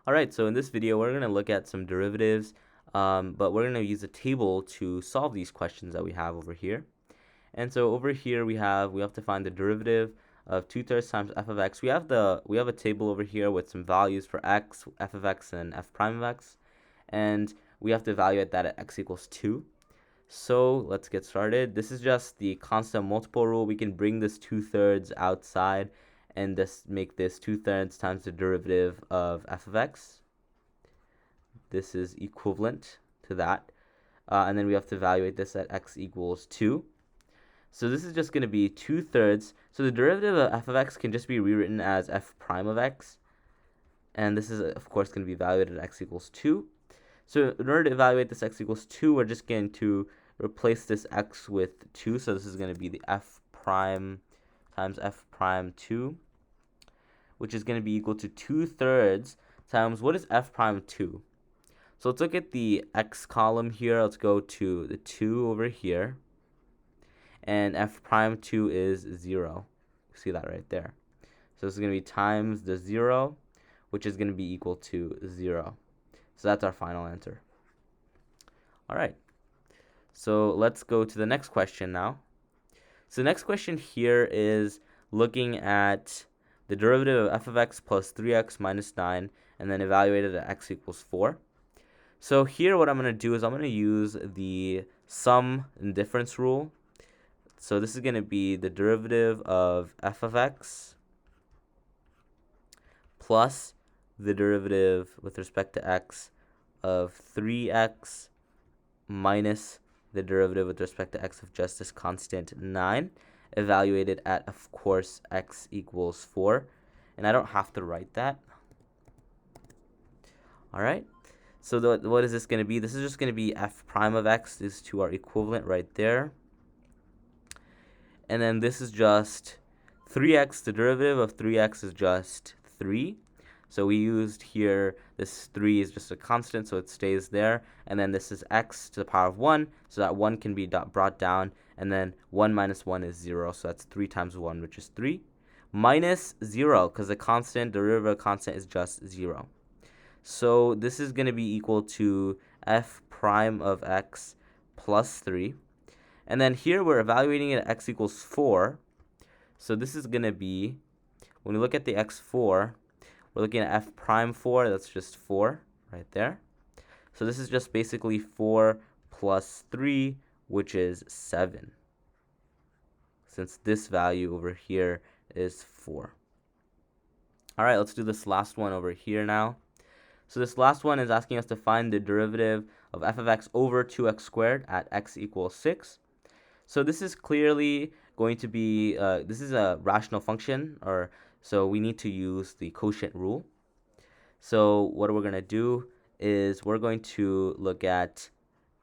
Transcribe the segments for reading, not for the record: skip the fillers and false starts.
Alright, so in this video we're going to look at some derivatives, but we're going to use a table to solve these questions that we have over here. And so over here we have to find the derivative of 2/3 times f of x. We have a table over here with some values for x, f of x, and f prime of x, and we have to evaluate that at x equals 2. So let's get started. This is just the constant multiple rule. We can bring this 2/3 outside and just make this 2/3 times the derivative of f of x. This is equivalent to that. And then we have to evaluate this at x equals 2. So this is just going to be 2/3. So the derivative of f of x can just be rewritten as f prime of x. And this is, of course, going to be evaluated at x equals 2. So in order to evaluate this x equals 2, we're just going to replace this x with 2. So this is going to be the f prime times f prime 2, which is going to be equal to 2/3 times, what is f prime 2? So let's look at the x column here. Let's go to the 2 over here. And f prime 2 is 0. See that right there. So this is going to be times the 0, which is going to be equal to 0. So that's our final answer. All right. So let's go to the next question now. So the next question here is looking at the derivative of f of x plus 3x minus 9, and then evaluate it at x equals 4. So here what I'm going to do is I'm going to use the sum and difference rule. So this is going to be the derivative of f of x plus the derivative with respect to x of 3x minus the derivative with respect to x of just this constant 9, evaluated at, of course, x equals 4. And I don't have to write that. All right. So what is this going to be? This is just going to be f prime of x. These two are equivalent right there. And then this is just 3x. The derivative of 3x is just 3. So we used here, this 3 is just a constant, so it stays there. And then this is x to the power of 1, so that 1 can be brought down. And then 1 minus 1 is 0, so that's 3 times 1, which is 3. Minus 0, because the derivative of a constant is just 0. So this is going to be equal to f prime of x plus 3. And then here we're evaluating it at x equals 4. So this is going to be, when we look at the x4, we're looking at f prime 4. That's just 4 right there. So this is just basically 4 plus 3, which is 7. Since this value over here is 4. All right, let's do this last one over here now. So this last one is asking us to find the derivative of f of x over 2x squared at x equals 6. So this is clearly going to be, this is a rational function, so we need to use the quotient rule. So what we're going to do is we're going to look at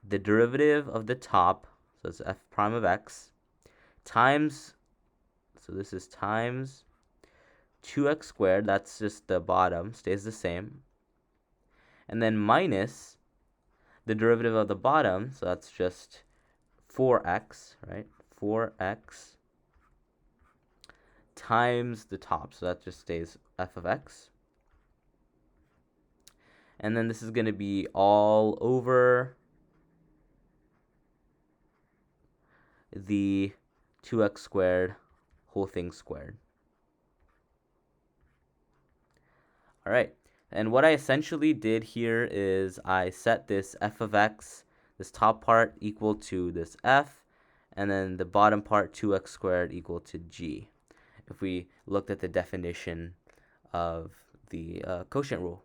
the derivative of the top, so it's f prime of x, times, so this is times 2x squared, that's just the bottom, stays the same, and then minus the derivative of the bottom, so that's just 4x, right? 4x times the top, so that just stays f of x. And then this is going to be all over the 2x squared, whole thing squared. All right. And what I essentially did here is I set this f of x, this top part, equal to this f, and then the bottom part, 2x squared, equal to g, if we looked at the definition of the quotient rule.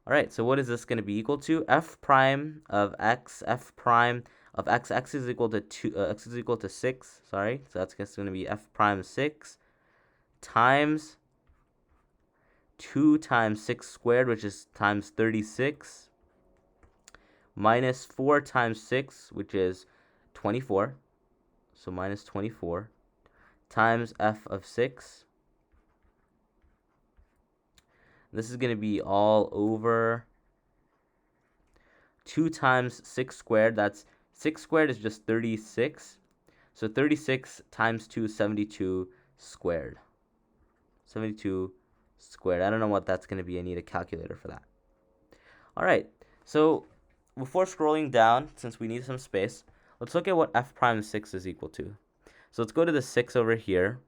All right, so what is this going to be equal to? F prime of x, f prime of x, x is equal to 2, x is equal to 6, sorry, so that's going to be f prime 6 times 2 times 6 squared, which is times 36, minus 4 times 6, which is 24, so minus 24, times f of 6. This is going to be all over 2 times 6 squared. That's 6 squared is just 36. So 36 times 2 is 72 squared. 72 squared. I don't know what that's going to be. I need a calculator for that. All right, so before scrolling down, since we need some space, let's look at what f prime 6 is equal to. So let's go to the 6 over here,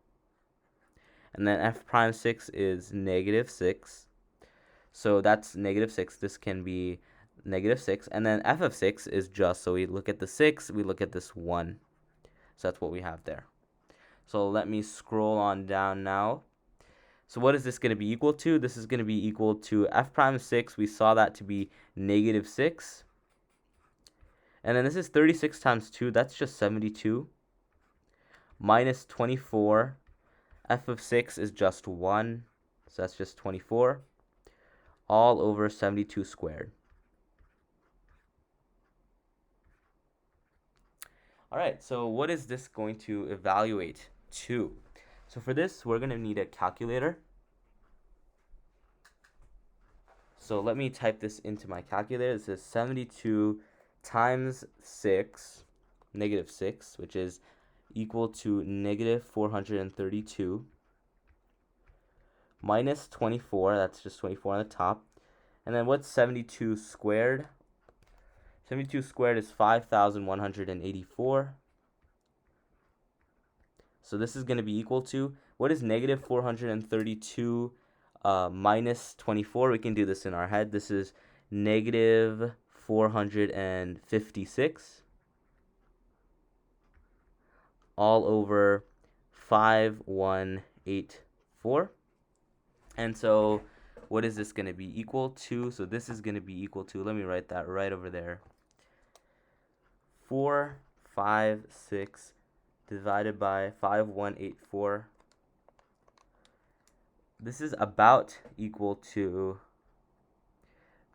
and then f prime 6 is negative 6. So that's negative 6. This can be negative 6. And then f of 6 is just, so we look at the 6, we look at this 1. So that's what we have there. So let me scroll on down now. So what is this going to be equal to? This is going to be equal to f prime 6. We saw that to be negative 6. And then this is 36 times 2. That's just 72. Minus 24. F of 6 is just 1. So that's just 24. All over 72 squared. All right, so what is this going to evaluate to? So for this, we're going to need a calculator. So let me type this into my calculator. This is 72 times 6, negative 6, which is equal to negative 432, minus 24, that's just 24 on the top. And then what's 72 squared? 72 squared is 5,184. So this is going to be equal to, what is negative 432 minus 24? We can do this in our head. This is negative 456 all over 5184. And so what is this going to be equal to? So this is going to be equal to, let me write that right over there, 456 divided by 5184. This is about equal to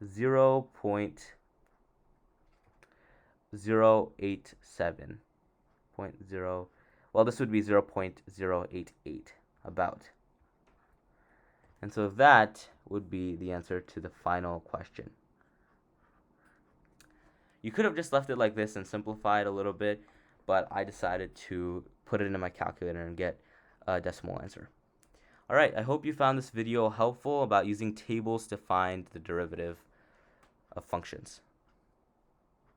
0.087. Well, this would be 0.088, about. And so that would be the answer to the final question. You could have just left it like this and simplified a little bit, but I decided to put it into my calculator and get a decimal answer. All right, I hope you found this video helpful about using tables to find the derivative of functions.